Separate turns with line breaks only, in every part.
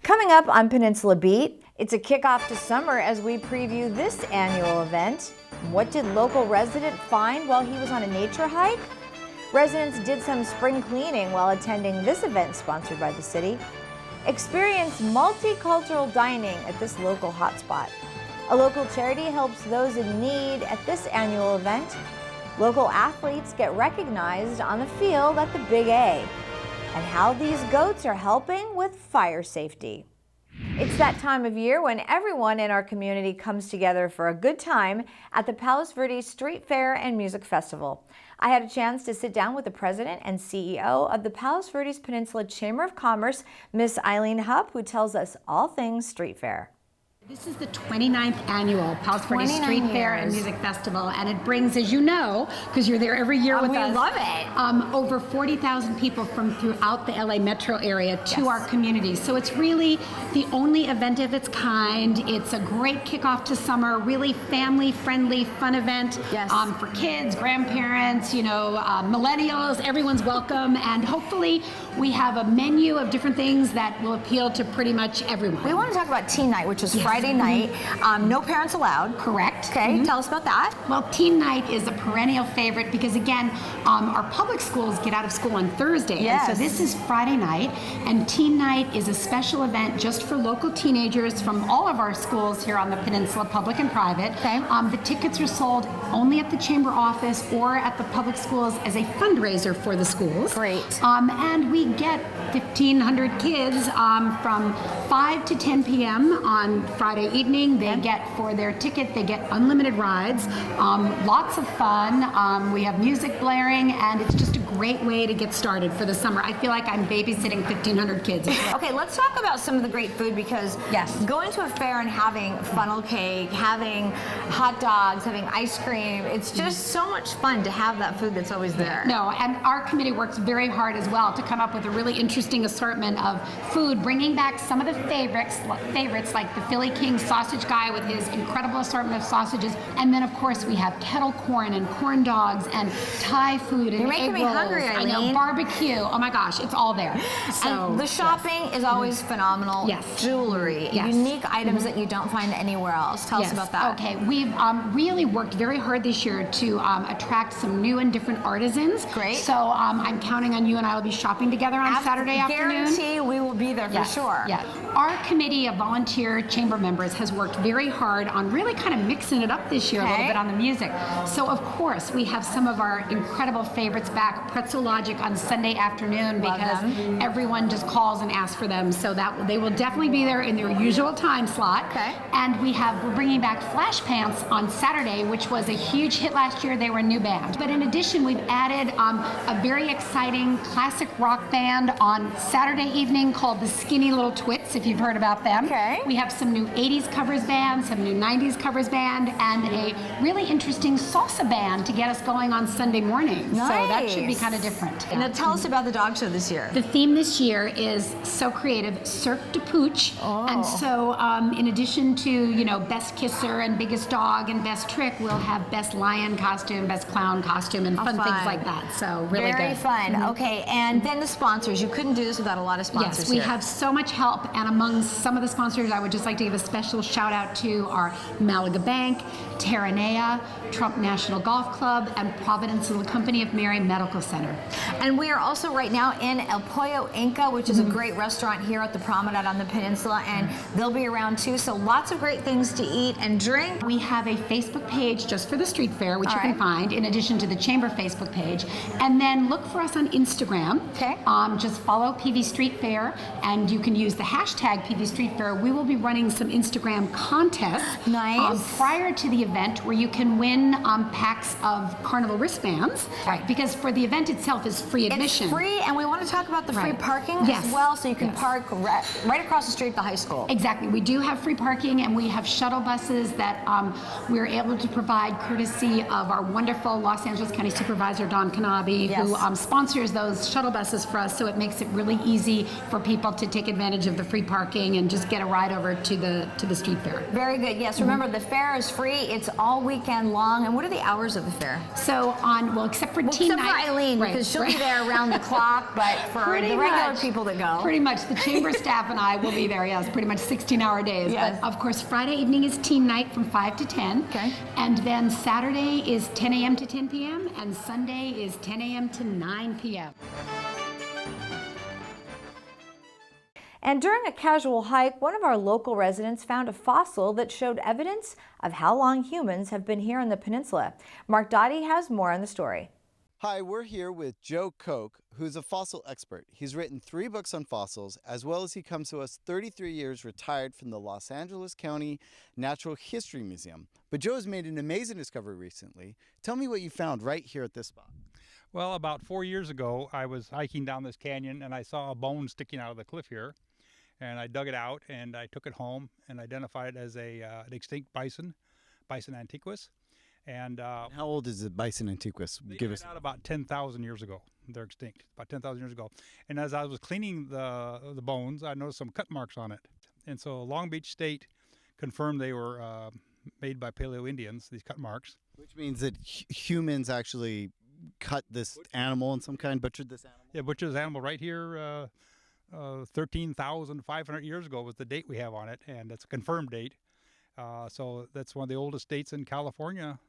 Coming up on Peninsula Beat, it's a kickoff to summer as we preview this annual event. What did local resident find while he was on a nature hike? Residents did some spring cleaning while attending this event sponsored by the city. Experience multicultural dining at this local hotspot. A local charity helps those in need at this annual event. Local athletes get recognized on the field at the Big A. And how these goats are helping with fire safety. It's that time of year when everyone in our community comes together for a good time at the Palos Verdes Street Fair and Music Festival. I had a chance to sit down with the president and CEO of the Palos Verdes Peninsula Chamber of Commerce, Miss Eileen Hupp, who tells us all things street fair.
This is the 29th annual Palos Verdes Street Fair and Music Festival, and it brings, as you know, because you're there every year with us.
We love it.
Over 40,000 people from throughout the LA metro area to our community. So it's really the only event of its kind. It's a great kickoff to summer, really family-friendly, fun event for kids, grandparents, millennials. Everyone's welcome, and hopefully we have a menu of different things that will appeal to pretty much everyone.
We want to talk about Teen Night, which is Friday night. No parents allowed.
Correct.
Okay, tell us about that.
Well, Teen Night is a perennial favorite because, again, our public schools get out of school on Thursday.
Yes.
And so this is Friday night, and Teen Night is a special event just for local teenagers from all of our schools here on the peninsula, public and private.
Okay.
The tickets are sold only at the chamber office or at the public schools as a fundraiser for the schools.
Great.
And we get 1,500 kids from 5 to 10 p.m. on Friday evening. They get, for their ticket, they get unlimited rides, lots of fun. We have music blaring, and it's just a great way to get started for the summer. I feel like I'm babysitting 1,500 kids.
Okay, let's talk about some of the great food, because going to a fair and having funnel cake, having hot dogs, having ice cream, it's just so much fun to have that food that's always there.
No, and our committee works very hard as well to come up with a really interesting assortment of food, bringing back some of the favorites like the Philly King sausage guy with his incredible assortment of sausages, and then of course we have kettle corn and corn dogs and Thai food and
You're making me hungry, Eileen.
I know, barbecue. Oh my gosh, it's all there. So
and the shopping is always phenomenal.
Yes.
Jewelry, unique items that you don't find anywhere else. Tell us about that.
Okay, we've really worked very hard this year to attract some new and different artisans.
Great.
So I'm counting on you, and I will be shopping together on Saturday afternoon.
Guarantee we will be there for sure.
Yeah. Our committee of volunteer chamber members has worked very hard on really kind of mixing it up this year a little bit on the music. So of course we have some of our incredible favorites back. Pretzel Logic on Sunday afternoon, because everyone just calls and asks for them. So that they will definitely be there in their usual time slot.
Okay.
And we're bringing back Flash Pants on Saturday, which was a huge hit last year. They were a new band. But in addition, we've added a very exciting classic rock band on Saturday evening called the Skinny Little Twits, if you've heard about them.
Okay.
We have some new 80s covers band, some new 90s covers band, and a really interesting salsa band to get us going on Sunday morning.
Nice.
So that should be kind of different.
And now tell us about the dog show this year.
The theme this year is so creative, Cirque de Pooch. And so in addition to, best kisser and biggest dog and best trick, we'll have best lion costume, best clown costume, and fun things like that. So really
Very
good.
fun. Okay, and then the sponsors. You couldn't do this without a lot of sponsors.
Yes, we have so much help, and among some of the sponsors, I would just like to give a special shout out to our Malaga Bank, Terranea, Trump National Golf Club, and Providence Little Company of Mary Medical Center.
And we are also right now in El Pollo Inca, which is a great restaurant here at the Promenade on the peninsula, and they'll be around too, so lots of great things to eat and drink.
We have a Facebook page just for the street fair, which you can find in addition to the Chamber Facebook page. And then look for us on Instagram.
Okay.
Just follow PV Street Fair, and you can use the hashtag PV Street Fair. We will be running some Instagram contests prior to the event where you can win packs of carnival wristbands. Right. Because for the event itself is free admission.
It's free, and we want to talk about the free parking as well, so you can park right across the street at the high school.
Exactly. We do have free parking, and we have shuttle buses that we're able to provide courtesy of our wonderful Los Angeles County Supervisor, Don Kanabe, who sponsors those shuttle buses for us, so it makes it really easy for people to take advantage of the free parking and just get a ride over to the street fair.
Very good. Yes, remember the fair is free. It's all weekend long. And what are the hours of the fair?
So except for Teen Night.
Eileen. Elaine,
Right,
because she'll
right.
be there around the clock, but for
Pretty
the regular
much.
people that go.
Pretty much. The chamber staff and I will be there, yes, pretty much 16-hour days.
Yes.
But of course, Friday evening is teen night from 5 to 10.
Okay.
And then Saturday is 10 a.m. to 10 p.m. and Sunday is 10 a.m. to 9 p.m.
And during a casual hike, one of our local residents found a fossil that showed evidence of how long humans have been here on the peninsula. Mark Dottie has more on the story.
Hi, we're here with Joe Koch, who's a fossil expert. He's written 3 books on fossils, as well as he comes to us 33 years retired from the Los Angeles County Natural History Museum. But Joe has made an amazing discovery recently. Tell me what you found right here at this spot.
Well, about 4 years ago, I was hiking down this canyon and I saw a bone sticking out of the cliff here. And I dug it out and I took it home and identified it as an extinct bison, Bison antiquus. And
How old is the Bison antiquus?
they died out about 10,000 years ago. They're extinct, about 10,000 years ago. And as I was cleaning the bones, I noticed some cut marks on it. And so Long Beach State confirmed they were made by Paleo Indians, these cut marks.
Which means that humans actually cut this animal in some kind, butchered this animal?
Yeah, butchered this animal right here 13,500 years ago was the date we have on it, and it's a confirmed date. So that's one of the oldest dates in California,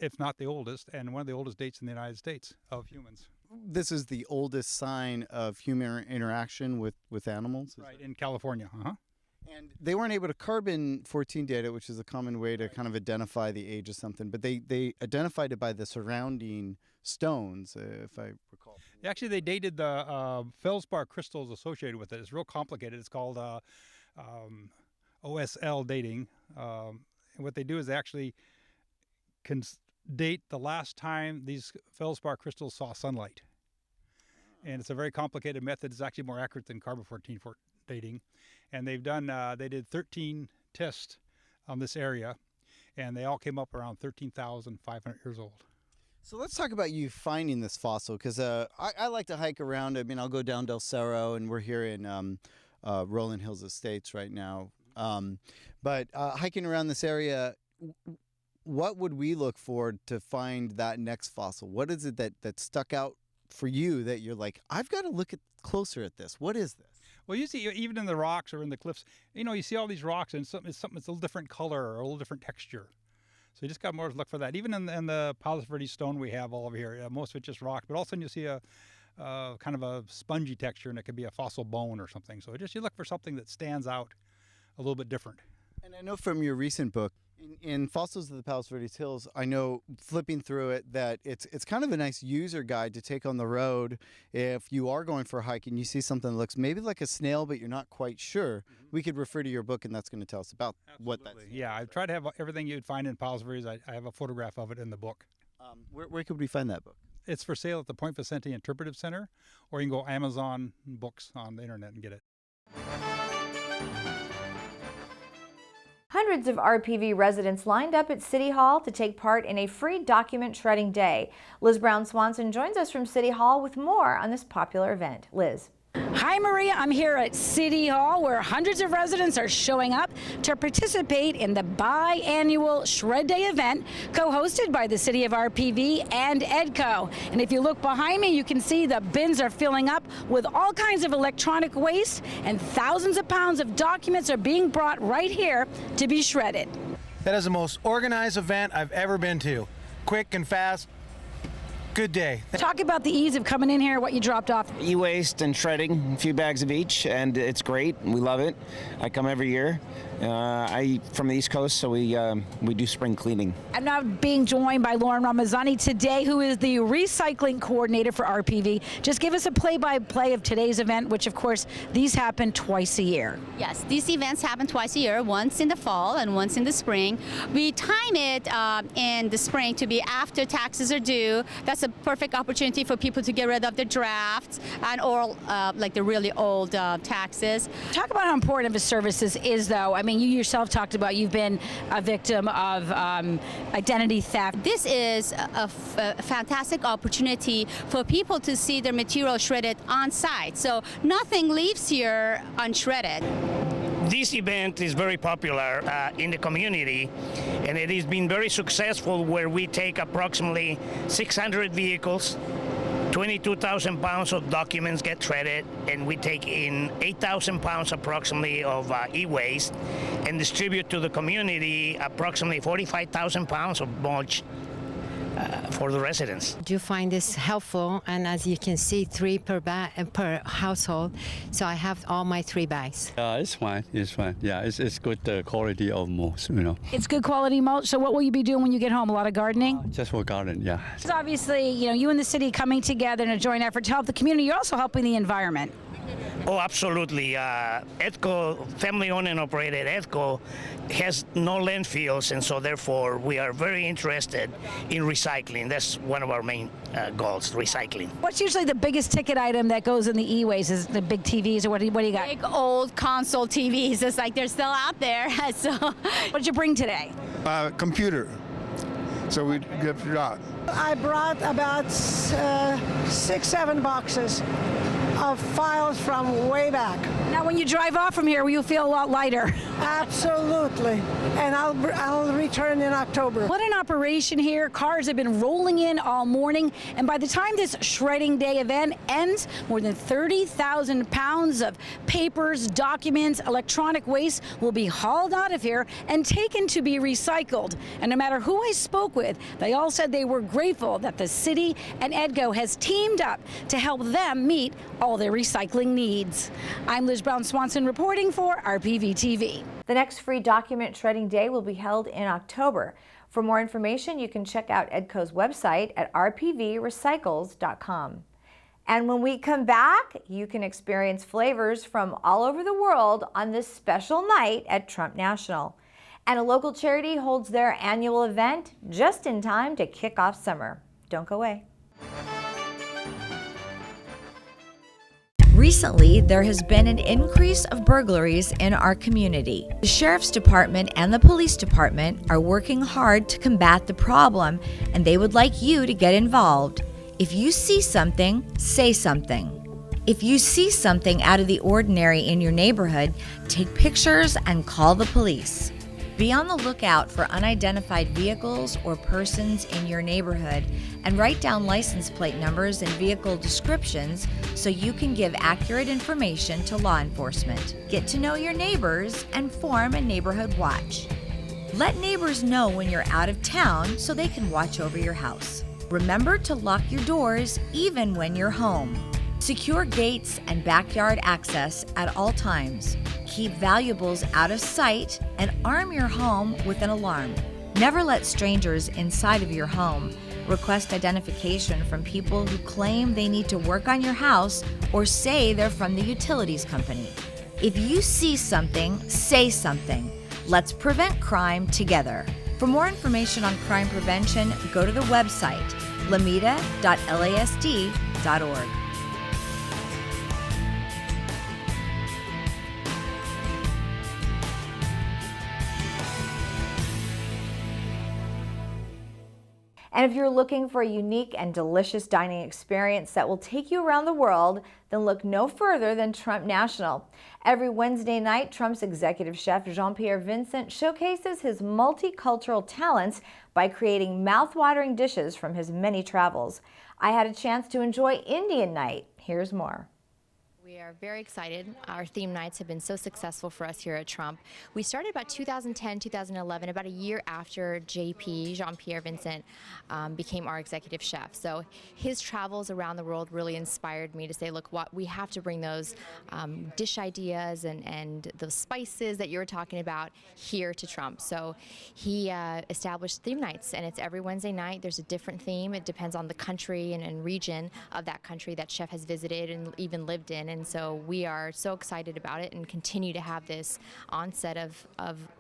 if not the oldest, and one of the oldest dates in the United States of humans.
This is the oldest sign of human interaction with animals?
Right, in California.
And they weren't able to carbon-14 date it, which is a common way to kind of identify the age of something, but they identified it by the surrounding stones, if I recall.
Actually, they dated the feldspar crystals associated with it. It's real complicated. It's called OSL dating. And what they do is they actually can date the last time these feldspar crystals saw sunlight. And it's a very complicated method. It's actually more accurate than carbon-14 for dating. And they've done, they did 13 tests on this area, and they all came up around 13,500 years old.
So let's talk about you finding this fossil, because I like to hike around. I mean, I'll go down Del Cerro, and we're here in Rolling Hills Estates right now. But hiking around this area, what would we look for to find that next fossil? What is it that stuck out for you that you're like, I've got to look closer at this? What is this?
Well, you see, even in the rocks or in the cliffs, you see all these rocks, and it's a little different color or a little different texture. So you just got more to look for that. Even in the Palos Verdes stone we have all over here, most of it's just rock, but all of a sudden you see a kind of a spongy texture, and it could be a fossil bone or something. So you look for something that stands out a little bit different.
And I know from your recent book, in Fossils of the Palos Verdes Hills, I know flipping through it that it's kind of a nice user guide to take on the road if you are going for a hike and you see something that looks maybe like a snail but you're not quite sure. We could refer to your book, and that's going to tell us about what that's.
Yeah, I've tried to have everything you'd find in Palos Verdes. I have a photograph of it in the book.
Where could we find that book?
It's for sale at the Point Vicente Interpretive Center, or you can go Amazon books on the internet and get it.
Hundreds of RPV residents lined up at City Hall to take part in a free document shredding day. Liz Brown Swanson joins us from City Hall with more on this popular event. Liz.
Hi, Maria. I'm here at City Hall, where hundreds of residents are showing up to participate in the biannual Shred Day event, co-hosted by the City of RPV and EDCO. And if you look behind me, you can see the bins are filling up with all kinds of electronic waste, and thousands of pounds of documents are being brought right here to be shredded.
That is the most organized event I've ever been to. Quick and fast. Good day.
Talk about the ease of coming in here, what you dropped off.
E-waste and shredding, a few bags of each, and it's great. We love it. I come every year. I'm from the East Coast, so we do spring cleaning.
I'm now being joined by Lauren Ramazani today, who is the recycling coordinator for RPV. Just give us a play-by-play of today's event, which of course these happen twice a year.
Yes, these events happen twice a year, once in the fall and once in the spring. We time it in the spring to be after taxes are due. That's a perfect opportunity for people to get rid of the drafts and or like the really old taxes.
Talk about how important of a service this is, though. I mean, you yourself talked about you've been a victim of identity theft.
This is a fantastic opportunity for people to see their material shredded on site. So nothing leaves here unshredded.
This event is very popular in the community, and it has been very successful, where we take approximately 600 vehicles 22,000 pounds of documents get shredded, and we take in 8,000 pounds approximately of e-waste and distribute to the community approximately 45,000 pounds of mulch for the residents.
Do you find this helpful? And as you can see, 3 per household. So I have all my 3 bags.
It's fine. It's fine. Yeah, it's good quality of mulch, you know.
It's good quality mulch. So what will you be doing when you get home? A lot of gardening?
Just for garden, yeah.
So obviously, you and the city coming together in a joint effort to help the community. You're also helping the environment.
Oh, absolutely. EDCO, family-owned and operated EDCO, has no landfills, and so therefore we are very interested in recycling. That's one of our main goals, recycling.
What's usually the biggest ticket item that goes in the e-waste? Is it the big TVs, or what do you got?
Big old console TVs. It's like they're still out there. So,
what did you bring today?
Computer. So we get that.
I brought about 6-7 boxes of files from way back.
Now, when you drive off from here, will you feel a lot lighter?
Absolutely. And I'll return in October.
What an operation here. Cars have been rolling in all morning, and by the time this shredding day event ends, more than 30,000 pounds of papers, documents, electronic waste will be hauled out of here and taken to be recycled. And no matter who I spoke with, they all said they were grateful that the city and EDCO has teamed up to help them meet all their recycling needs. I'm Liz Brown Swanson reporting for RPV TV.
The next free document shredding day will be held in October. For more information, you can check out EDCO's website at rpvrecycles.com. And when we come back, you can experience flavors from all over the world on this special night at Trump National. And a local charity holds their annual event just in time to kick off summer. Don't go away. Recently, there has been an increase of burglaries in our community. The Sheriff's Department and the Police Department are working hard to combat the problem, and they would like you to get involved. If you see something, say something. If you see something out of the ordinary in your neighborhood, take pictures and call the police. Be on the lookout for unidentified vehicles or persons in your neighborhood, and write down license plate numbers and vehicle descriptions so you can give accurate information to law enforcement. Get to know your neighbors and form a neighborhood watch. Let neighbors know when you're out of town so they can watch over your house. Remember to lock your doors even when you're home. Secure gates and backyard access at all times. Keep valuables out of sight and arm your home with an alarm. Never let strangers inside of your home. Request identification from people who claim they need to work on your house or say they're from the utilities company. If you see something, say something. Let's prevent crime together. For more information on crime prevention, go to the website lameda.lasd.org. And if you're looking for a unique and delicious dining experience that will take you around the world, then look no further than Trump National. Every Wednesday night, Trump's executive chef Jean-Pierre Vincent showcases his multicultural talents by creating mouth-watering dishes from his many travels. I had a chance to enjoy Indian night. Here's more.
We are very excited. Our theme nights have been so successful for us here at Trump. We started about 2010, 2011, about a year after Jean-Pierre Vincent, became our executive chef. So his travels around the world really inspired me to say, look, we have to bring those dish ideas and those spices that you were talking about here to Trump. So he established theme nights, and it's every Wednesday night. There's a different theme. It depends on the country and region of that country that chef has visited and even lived in. And so we are so excited about it and continue to have this onset of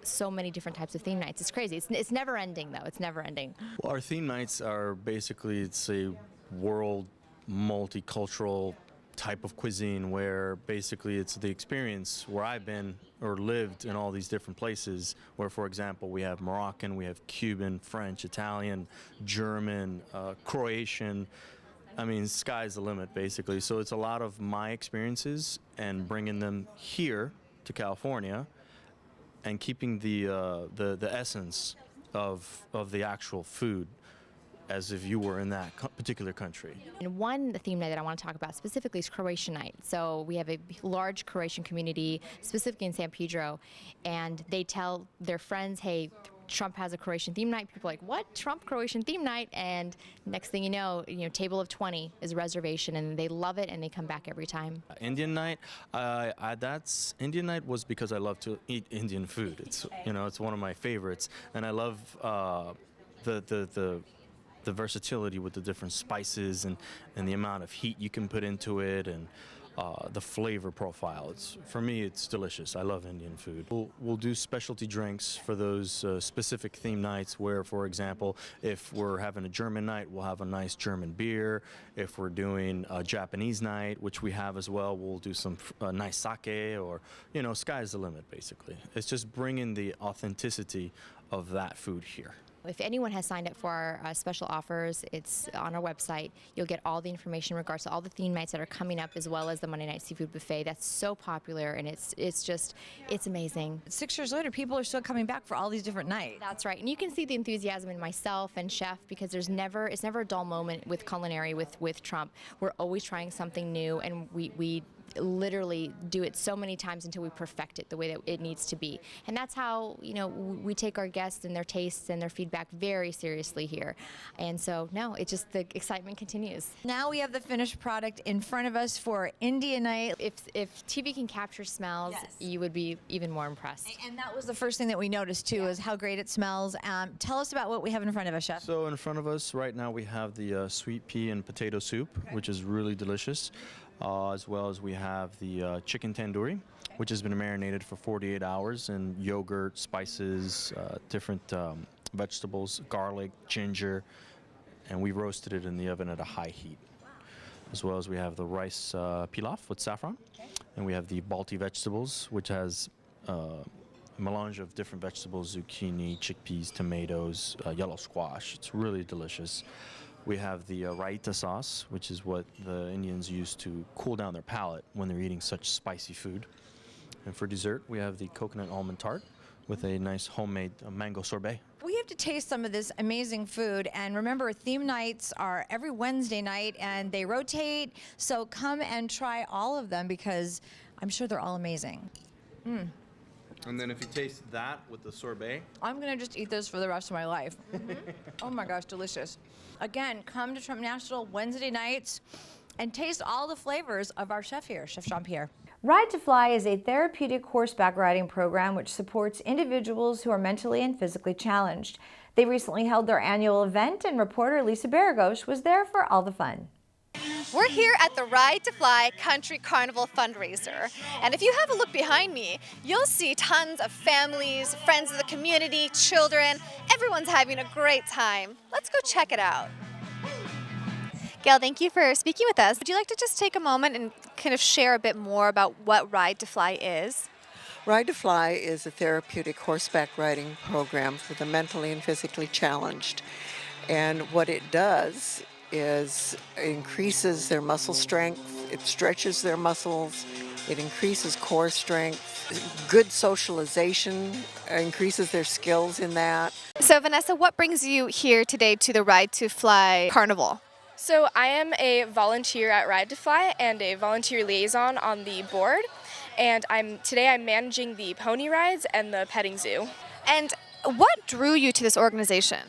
so many different types of theme nights. It's crazy. It's never ending, though. It's never ending.
Well, our theme nights are basically, it's a world multicultural type of cuisine where basically it's the experience where I've been or lived in all these different places where, for example, we have Moroccan, we have Cuban, French, Italian, German, Croatian. I mean, sky's the limit, basically. So it's a lot of my experiences and bringing them here to California and keeping the essence of the actual food as if you were in that particular country.
And one theme night that I want to talk about specifically is Croatian night. So we have a large Croatian community, specifically in San Pedro, and they tell their friends, hey, Trump has a Croatian theme night. People are like, what? Trump Croatian theme night? And next thing you know, table of 20 is a reservation, and they love it and they come back every time.
Indian night, Indian night was because I love to eat Indian food. It's it's one of my favorites, and I love the versatility with the different spices and the amount of heat you can put into it, and the flavor profile. For me, it's delicious. I love Indian food. We'll do specialty drinks for those specific theme nights where, for example, if we're having a German night, we'll have a nice German beer. If we're doing a Japanese night, which we have as well, we'll do some nice sake, or, sky's the limit, basically. It's just bringing the authenticity of that food here.
If anyone has signed up for our special offers, it's on our website. You'll get all the information in regards to all the theme nights that are coming up, as well as the Monday Night Seafood Buffet. That's so popular, and it's amazing.
6 years later, people are still coming back for all these different nights.
That's right, and you can see the enthusiasm in myself and Chef, because it's never a dull moment with culinary with Trump. We're always trying something new, and we literally do it so many times until we perfect it the way that it needs to be. And that's how, we take our guests and their tastes and their feedback very seriously here. And so, the excitement continues.
Now we have the finished product in front of us for India night.
If TV can capture smells, yes, you would be even more impressed.
And that was the first thing that we noticed too, is how great it smells. Tell us about what we have in front of us, Chef.
So in front of us right now we have the sweet pea and potato soup, which is really delicious. As well as we have the chicken tandoori, which has been marinated for 48 hours in yogurt, spices, different vegetables, garlic, ginger, and we roasted it in the oven at a high heat. As well as we have the rice pilaf with saffron, and we have the Balti vegetables, which has a melange of different vegetables, zucchini, chickpeas, tomatoes, yellow squash. It's really delicious. We have the raita sauce, which is what the Indians use to cool down their palate when they're eating such spicy food. And for dessert, we have the coconut almond tart with a nice homemade mango sorbet.
We have to taste some of this amazing food, and remember, theme nights are every Wednesday night and they rotate, so come and try all of them because I'm sure they're all amazing.
And then if you taste that with the sorbet,
I'm gonna just eat this for the rest of my life. Oh my gosh, delicious. Again, come to Trump National Wednesday nights and taste all the flavors of our chef here, Chef Jean-Pierre. Ride to Fly is a therapeutic horseback riding program which supports individuals who are mentally and physically challenged. They recently held their annual event, and reporter Lisa Baragos was there for all the fun.
We're here at the Ride to Fly Country Carnival fundraiser, and if you have a look behind me, you'll see tons of families, friends of the community, children. Everyone's having a great time. Let's go check it out. Gail, thank you for speaking with us. Would you like to just take a moment and kind of share a bit more about what Ride to Fly is?
Ride to Fly is a therapeutic horseback riding program for the mentally and physically challenged, and what it does is increases their muscle strength, it stretches their muscles, it increases core strength, good socialization, increases their skills in that.
So Vanessa, what brings you here today to the Ride to Fly Carnival?
So I am a volunteer at Ride to Fly and a volunteer liaison on the board, and today I'm managing the pony rides and the petting zoo.
And what drew you to this organization?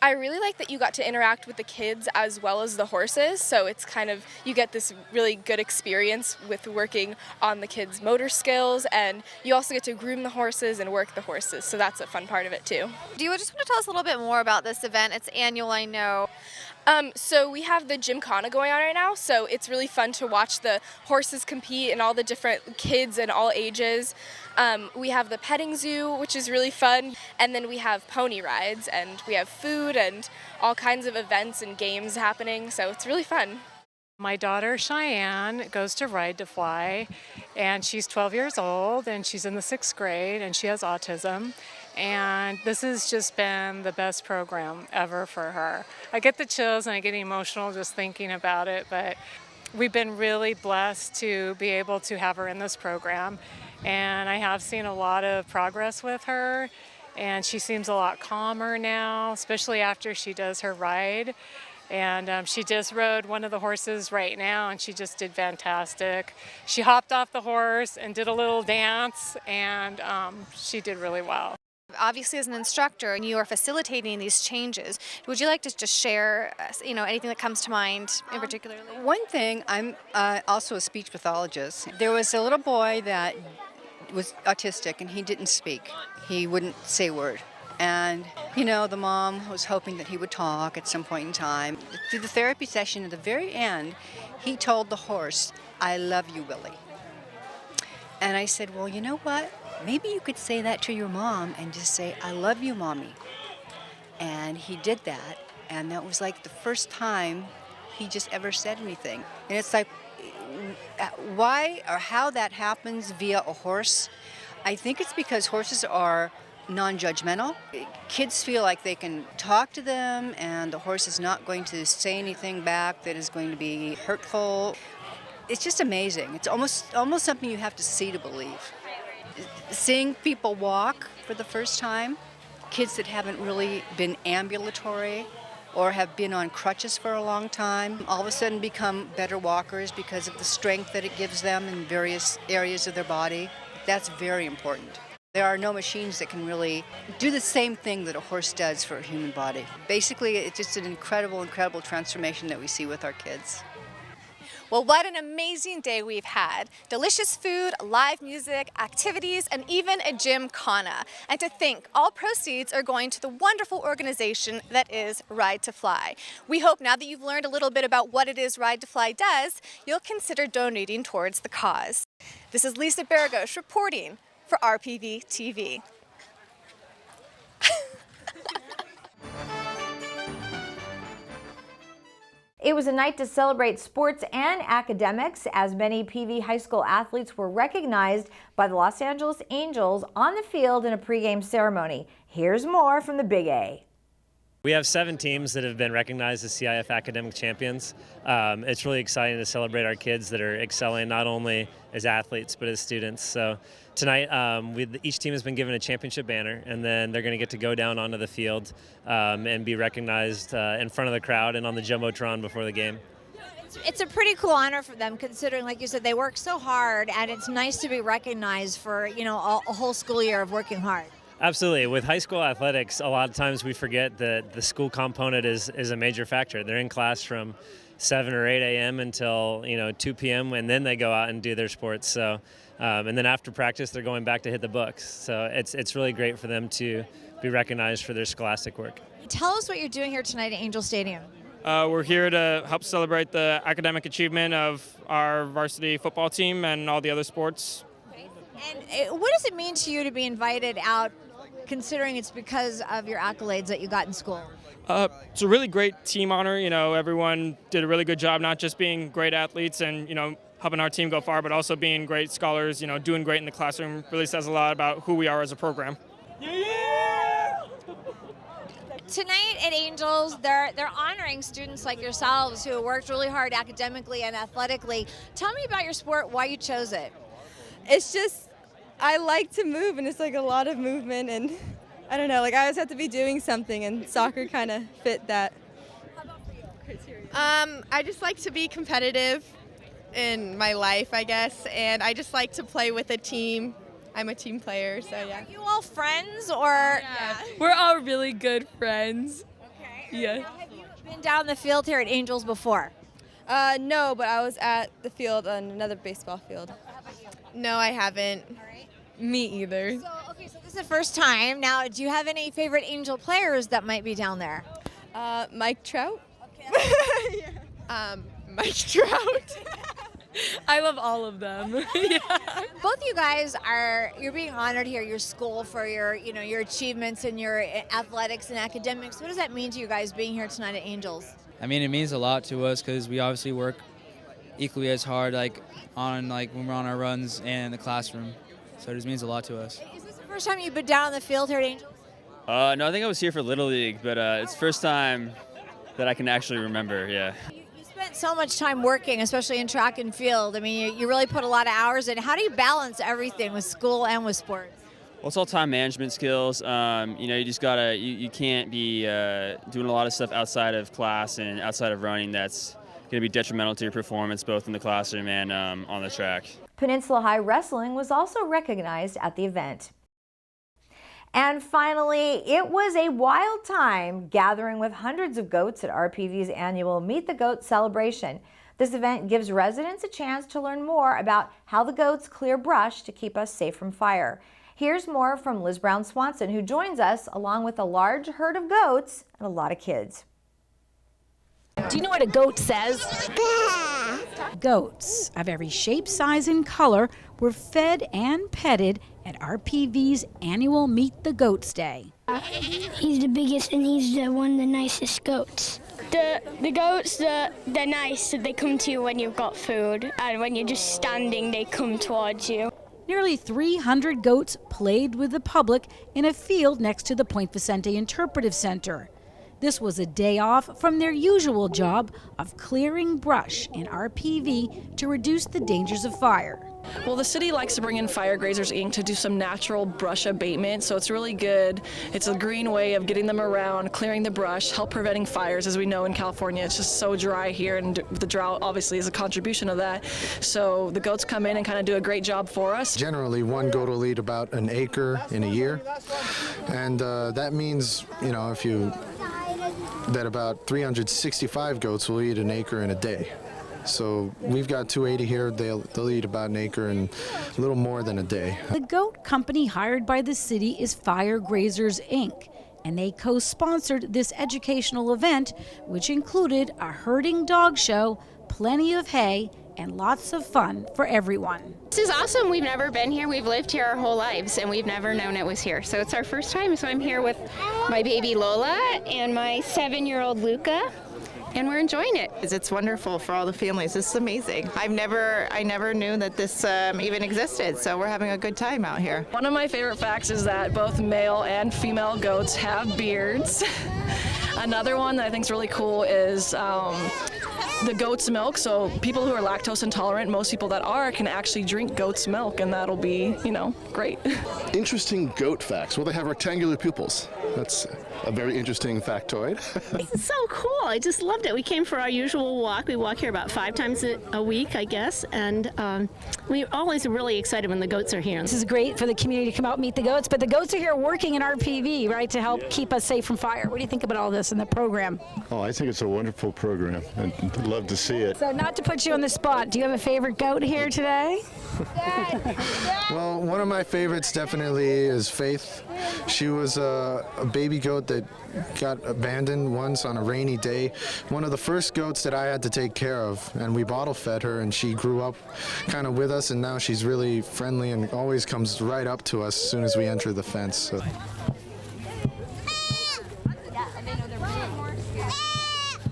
I really like that you got to interact with the kids as well as the horses, so it's you get this really good experience with working on the kids' motor skills, and you also get to groom the horses and work the horses, so that's a fun part of it too.
Do you just want to tell us a little bit more about this event? It's annual, I know.
So we have the Gymkhana going on right now, so it's really fun to watch the horses compete and all the different kids and all ages. We have the petting zoo, which is really fun, and then we have pony rides, and we have food and all kinds of events and games happening, so it's really fun.
My daughter Cheyenne goes to Ride to Fly, and she's 12 years old, and she's in the 6th grade, and she has autism. And this has just been the best program ever for her. I get the chills and I get emotional just thinking about it, but we've been really blessed to be able to have her in this program. And I have seen a lot of progress with her, and she seems a lot calmer now, especially after she does her ride. And she just rode one of the horses right now, and she just did fantastic. She hopped off the horse and did a little dance, and she did really well.
Obviously, as an instructor, and you are facilitating these changes, would you like to just share, anything that comes to mind in particular?
One thing, I'm also a speech pathologist. There was a little boy that was autistic, and he didn't speak. He wouldn't say a word. And, the mom was hoping that he would talk at some point in time. Through the therapy session, at the very end, he told the horse, "I love you, Willie." And I said, well, you know what? Maybe you could say that to your mom and just say, "I love you, Mommy." And he did that, and that was like the first time he just ever said anything. And it's like, why or how that happens via a horse, I think it's because horses are non-judgmental. Kids feel like they can talk to them, and the horse is not going to say anything back that is going to be hurtful. It's just amazing. It's almost something you have to see to believe. Seeing people walk for the first time, kids that haven't really been ambulatory or have been on crutches for a long time, all of a sudden become better walkers because of the strength that it gives them in various areas of their body. That's very important. There are no machines that can really do the same thing that a horse does for a human body. Basically, it's just an incredible, incredible transformation that we see with our kids.
Well, what an amazing day we've had. Delicious food, live music, activities, and even a gymkhana. And to think, all proceeds are going to the wonderful organization that is Ride to Fly. We hope now that you've learned a little bit about what it is Ride to Fly does, you'll consider donating towards the cause. This is Lisa Baragos reporting for RPV TV.
It was a night to celebrate sports and academics, as many PV high school athletes were recognized by the Los Angeles Angels on the field in a pregame ceremony. Here's more from the Big A.
We have 7 teams that have been recognized as CIF Academic Champions. It's really exciting to celebrate our kids that are excelling not only as athletes but as students. So tonight, each team has been given a championship banner, and then they're going to get to go down onto the field and be recognized in front of the crowd and on the Jumbotron before the game.
It's a pretty cool honor for them, considering, like you said, they work so hard, and it's nice to be recognized for, a whole school year of working hard.
Absolutely. With high school athletics, a lot of times we forget that the school component is a major factor. They're in class from 7 or 8 a.m. until 2 p.m. and then they go out and do their sports. So, and then after practice, they're going back to hit the books. So it's really great for them to be recognized for their scholastic work.
Tell us what you're doing here tonight at Angel Stadium.
We're here to help celebrate the academic achievement of our varsity football team and all the other sports.
And what does it mean to you to be invited out, considering it's because of your accolades that you got in school?
It's a really great team honor. Everyone did a really good job, not just being great athletes and, helping our team go far, but also being great scholars, doing great in the classroom. Really says a lot about who we are as a program.
Tonight at Angels, they're honoring students like yourselves who worked really hard academically and athletically. Tell me about your sport, why you chose it.
It's just, I like to move, and it's like a lot of movement, and I don't know, I always have to be doing something, and soccer kind of fit that.
How about for you?
I just like to be competitive in my life, I guess, and I just like to play with a team. I'm a team player, so yeah.
Are you all friends, or?
Yeah. We're all really good friends.
Okay.
Yeah.
Now, have you been down the field here at Angels before?
No, but I was at the field on another baseball field. No, I haven't. Me either.
So this is the first time. Now, do you have any favorite Angel players that might be down there?
Mike Trout.
Okay.
Mike Trout. I love all of them. Yeah.
Both you guys you're being honored here, your school, for your achievements in your athletics and academics. What does that mean to you guys being here tonight at Angels?
I mean, it means a lot to us because we obviously work equally as hard when we're on our runs and in the classroom. So it just means a lot to us.
Is this the first time you've been down on the field here at Angels?
No, I think I was here for Little League, but it's the first time that I can actually remember, yeah.
You spent so much time working, especially in track and field. I mean, you really put a lot of hours in. How do you balance everything with school and with sports?
Well, it's all time management skills. You know, you just gotta, you can't be doing a lot of stuff outside of class and outside of running that's going to be detrimental to your performance, both in the classroom and on the track.
Peninsula High Wrestling was also recognized at the event. And finally, it was a wild time gathering with hundreds of goats at RPV's annual Meet the Goat celebration. This event gives residents a chance to learn more about how the goats clear brush to keep us safe from fire. Here's more from Liz Brown Swanson, who joins us along with a large herd of goats and a lot of kids.
Do you know what a goat says? Goats of every shape, size, and color were fed and petted at RPV's annual Meet the Goats Day.
He's the biggest and he's one of the nicest goats. The goats, they're nice. They come to you when you've got food, and when you're just standing, they come towards you.
Nearly 300 goats played with the public in a field next to the Point Vicente Interpretive Center. This was a day off from their usual job of clearing brush in RPV to reduce the dangers of fire.
Well, the city likes to bring in Fire Grazers Inc. to do some natural brush abatement, so it's really good. It's a green way of getting them around, clearing the brush, help preventing fires. As we know in California, it's just so dry here, and the drought obviously is a contribution of that. So the goats come in and kind of do a great job for us.
Generally, one goat will eat about an acre in a year, and that means, you know, that about 365 goats will eat an acre in a day. So we've got 280 here. They'll eat about an acre in a little more than a day.
The goat company hired by the city is Fire Grazers Inc., and they co-sponsored this educational event, which included a herding dog show, plenty of hay, and lots of fun for everyone.
This is awesome. We've never been here. We've lived here our whole lives, and we've never known it was here. So it's our first time. So I'm here with my baby Lola and my 7-year-old Luca, and we're enjoying it.
It's wonderful for all the families. This is amazing. I never knew that this even existed, so we're having a good time out here.
One of my favorite facts is that both male and female goats have beards. Another one that I think is really cool is the goat's milk. So people who are lactose intolerant, most people that are, can actually drink goat's milk, and that'll be, you know, great.
Interesting goat facts. Well, they have rectangular pupils. That's a very interesting factoid.
It's so cool. I just loved it. We came for our usual walk. We walk here about 5 times a week, I guess, and we're always really excited when the goats are here.
This is great for the community to come out and meet the goats, but the goats are here working in RPV, right, to help keep us safe from fire. What do you think about all this in the program?
Oh, I think it's a wonderful program. I'd love to see it.
So not to put you on the spot, do you have a favorite goat here today?
Well, one of my favorites definitely is Faith. She was a baby goat that got abandoned once on a rainy day. One of the first goats that I had to take care of, and we bottle fed her, and she grew up kind of with us, and now she's really friendly and always comes right up to us as soon as we enter the fence. So.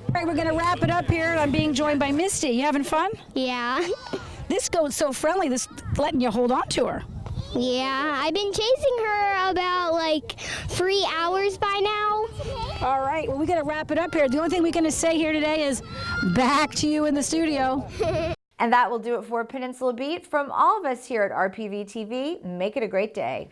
All right, we're going to wrap it up here. I'm being joined by Misty. You having fun?
Yeah.
This goat's so friendly, this letting you hold on to her.
Yeah, I've been chasing her about like 3 hours by now.
All right, well, we got to wrap it up here. The only thing we're going to say here today is back to you in the studio.
And that will do it for Peninsula Beat. From all of us here at RPV TV, make it a great day.